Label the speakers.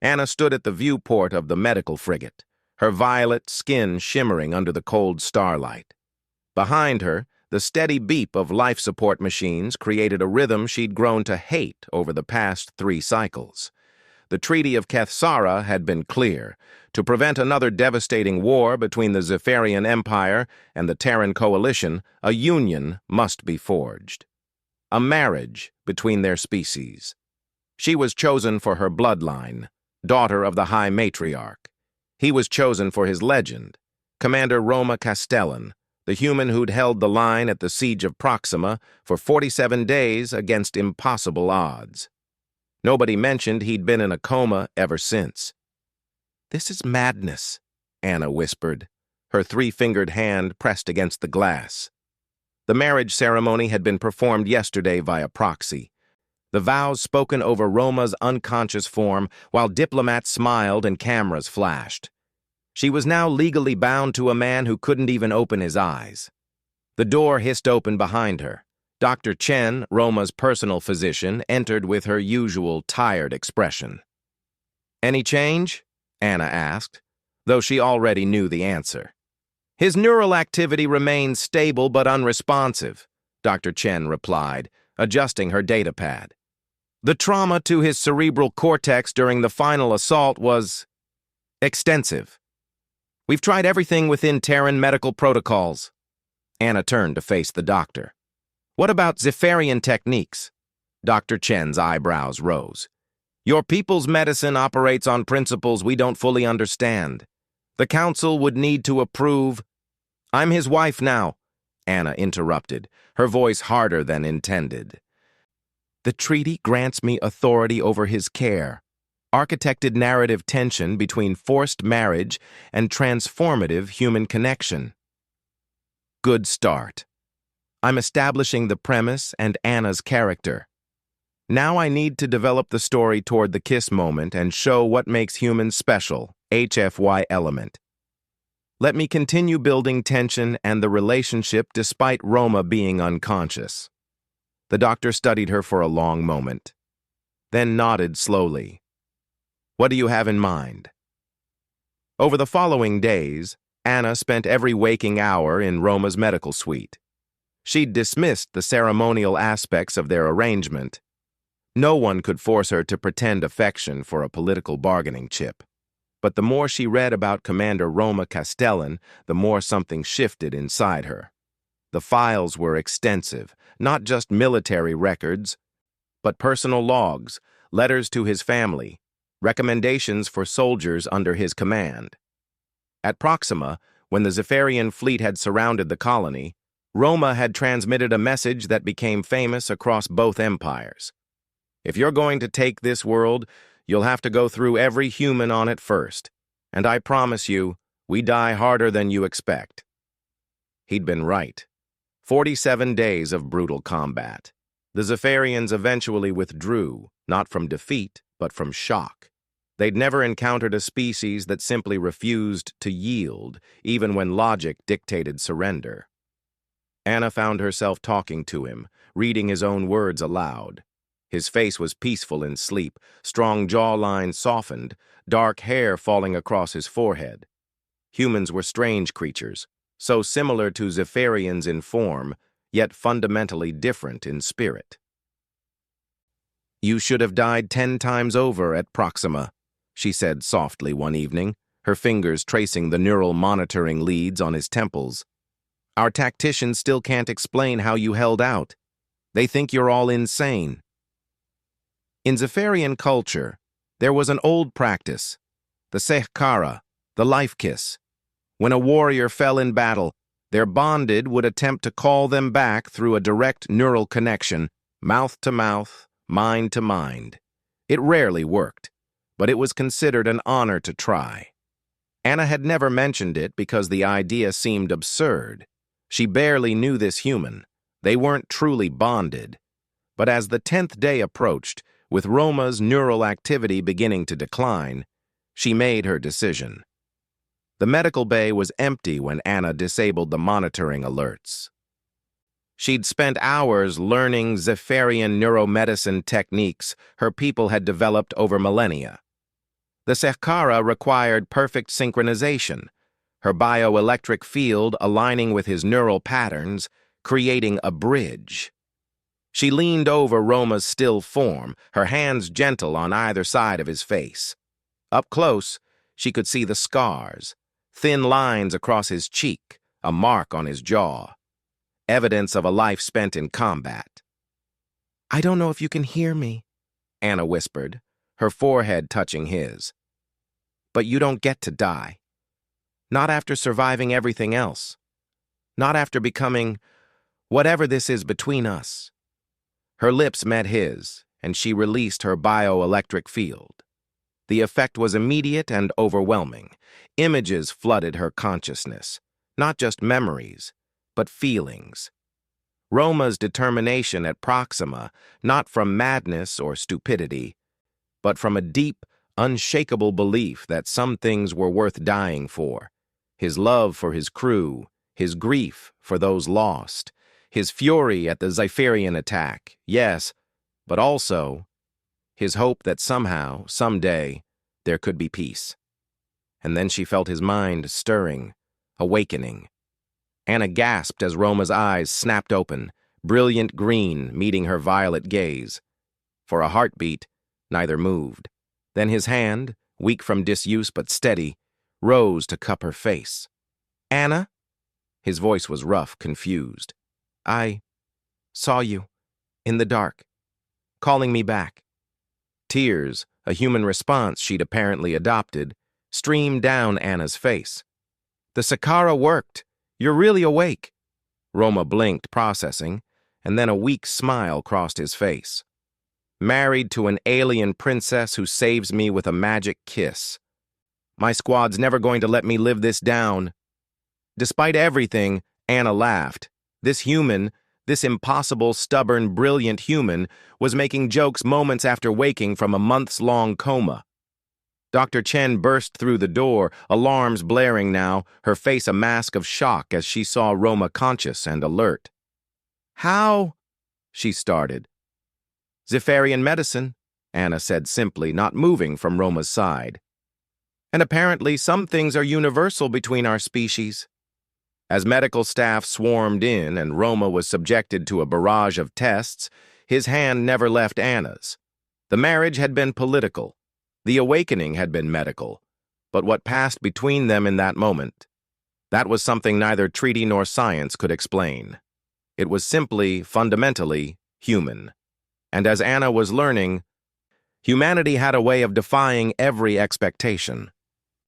Speaker 1: Anna stood at the viewport of the medical frigate, her violet skin shimmering under the cold starlight. Behind her, the steady beep of life support machines created a rhythm she'd grown to hate over the past 3 cycles. The Treaty of Kethsara had been clear. To prevent another devastating war between the Zephyrian Empire and the Terran Coalition, a union must be forged. A marriage between their species. She was chosen for her bloodline, daughter of the High Matriarch. He was chosen for his legend, Commander Roma Castellan, the human who'd held the line at the Siege of Proxima for 47 days against impossible odds. Nobody mentioned he'd been in a coma ever since. "This is madness," Anna whispered, her 3-fingered hand pressed against the glass. The marriage ceremony had been performed yesterday via proxy. The vows spoken over Roma's unconscious form while diplomats smiled and cameras flashed. She was now legally bound to a man who couldn't even open his eyes. The door hissed open behind her. Dr. Chen, Roma's personal physician, entered with her usual tired expression. "Any change?" Anna asked, though she already knew the answer. "His neural activity remains stable but unresponsive," Dr. Chen replied, adjusting her datapad. "The trauma to his cerebral cortex during the final assault was extensive. We've tried everything within Terran medical protocols." Anna turned to face the doctor. "What about Zephyrian techniques?" Dr. Chen's eyebrows rose. "Your people's medicine operates on principles we don't fully understand. The council would need to approve—" "I'm his wife now," Anna interrupted, her voice harder than intended. "The treaty grants me authority over his care, architected narrative tension between forced marriage and transformative human connection." Good start. I'm establishing the premise and Anna's character. Now I need to develop the story toward the kiss moment and show what makes humans special, HFY element. Let me continue building tension and the relationship despite Roma being unconscious. The doctor studied her for a long moment, then nodded slowly. "What do you have in mind?" Over the following days, Anna spent every waking hour in Roma's medical suite. She'd dismissed the ceremonial aspects of their arrangement. No one could force her to pretend affection for a political bargaining chip. But the more she read about Commander Roma Castellan, the more something shifted inside her. The files were extensive, not just military records, but personal logs, letters to his family, recommendations for soldiers under his command. At Proxima, when the Zephyrian fleet had surrounded the colony, Roma had transmitted a message that became famous across both empires. "If you're going to take this world, you'll have to go through every human on it first, and I promise you, we die harder than you expect." He'd been right. 47 days of brutal combat. The Zephyrians eventually withdrew, not from defeat, but from shock. They'd never encountered a species that simply refused to yield, even when logic dictated surrender. Anna found herself talking to him, reading his own words aloud. His face was peaceful in sleep, strong jawline softened, dark hair falling across his forehead. Humans were strange creatures, so similar to Zephyrians in form, yet fundamentally different in spirit. "You should have died 10 times over at Proxima," she said softly one evening, her fingers tracing the neural monitoring leads on his temples. "Our tacticians still can't explain how you held out. They think you're all insane." In Zephyrian culture, there was an old practice, the Sehkara, the life kiss. When a warrior fell in battle, their bonded would attempt to call them back through a direct neural connection, mouth to mouth, mind to mind. It rarely worked, but it was considered an honor to try. Anna had never mentioned it because the idea seemed absurd. She barely knew this human. They weren't truly bonded. But as the 10th day approached, with Roma's neural activity beginning to decline, she made her decision. The medical bay was empty when Anna disabled the monitoring alerts. She'd spent hours learning Zephyrian neuromedicine techniques her people had developed over millennia. The Sekara required perfect synchronization, her bioelectric field aligning with his neural patterns, creating a bridge. She leaned over Roma's still form, her hands gentle on either side of his face. Up close, she could see the scars, thin lines across his cheek, a mark on his jaw, evidence of a life spent in combat. "I don't know if you can hear me," Anna whispered, her forehead touching his. "But you don't get to die. Not after surviving everything else. Not after becoming whatever this is between us." Her lips met his, and she released her bioelectric field. The effect was immediate and overwhelming. Images flooded her consciousness, not just memories, but feelings. Roma's determination at Proxima, not from madness or stupidity, but from a deep, unshakable belief that some things were worth dying for. His love for his crew, his grief for those lost, his fury at the Zypherian attack, yes, but also his hope that somehow, someday, there could be peace. And then she felt his mind stirring, awakening. Anna gasped as Roma's eyes snapped open, brilliant green meeting her violet gaze. For a heartbeat, neither moved. Then his hand, weak from disuse but steady, rose to cup her face. "Anna?" His voice was rough, confused. "I saw you, in the dark, calling me back." Tears, a human response she'd apparently adopted, streamed down Anna's face. "The Sakara worked. You're really awake." Roma blinked, processing, and then a weak smile crossed his face. "Married to an alien princess who saves me with a magic kiss. My squad's never going to let me live this down." Despite everything, Anna laughed. This human, this impossible, stubborn, brilliant human, was making jokes moments after waking from a months-long coma. Dr. Chen burst through the door, alarms blaring now, her face a mask of shock as she saw Roma conscious and alert. "How?" she started. "Zypherian medicine," Anna said simply, not moving from Roma's side. "And apparently some things are universal between our species." As medical staff swarmed in and Roma was subjected to a barrage of tests, his hand never left Anna's. The marriage had been political. The awakening had been medical. But what passed between them in that moment, that was something neither treaty nor science could explain. It was simply, fundamentally, human. And as Anna was learning, humanity had a way of defying every expectation.